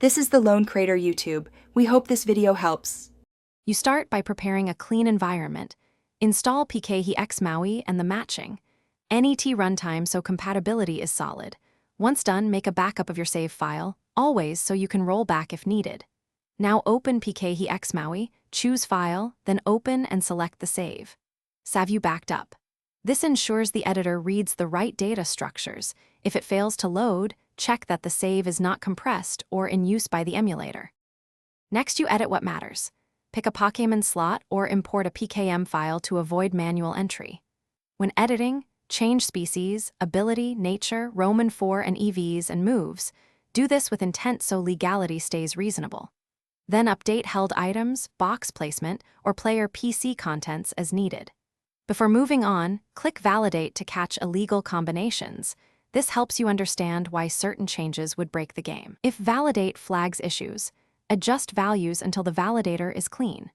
This is the Lone Crater YouTube. We hope this video helps. You start by preparing a clean environment. Install Pkhex Maui and the matching NET runtime so compatibility is solid. Once done, make a backup of your save file, always so you can roll back if needed. Now open Pkhex Maui, choose File, then Open and select the save. Save you backed up. This ensures the editor reads the right data structures. If it fails to load, check that the save is not compressed or in use by the emulator. Next, you edit what matters. Pick a Pokemon slot or import a PKM file to avoid manual entry. When editing, change species, ability, nature, Roman 4 and EVs and moves. Do this with intent so legality stays reasonable. Then update held items, box placement, or player PC contents as needed. Before moving on, click Validate to catch illegal combinations. This helps you understand why certain changes would break the game. If Validate flags issues, adjust values until the validator is clean.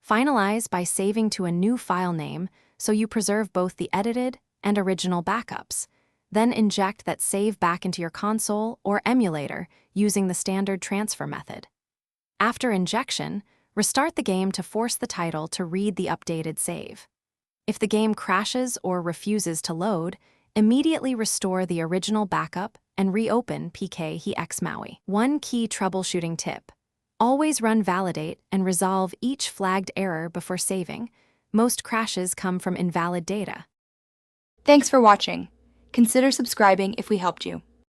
Finalize by saving to a new file name so you preserve both the edited and original backups. Then inject that save back into your console or emulator using the standard transfer method. After injection, restart the game to force the title to read the updated save. If the game crashes or refuses to load, immediately restore the original backup and reopen Pkhex Maui. One key troubleshooting tip: always run Validate and resolve each flagged error before saving. Most crashes come from invalid data. Thanks for watching. Consider subscribing if we helped you.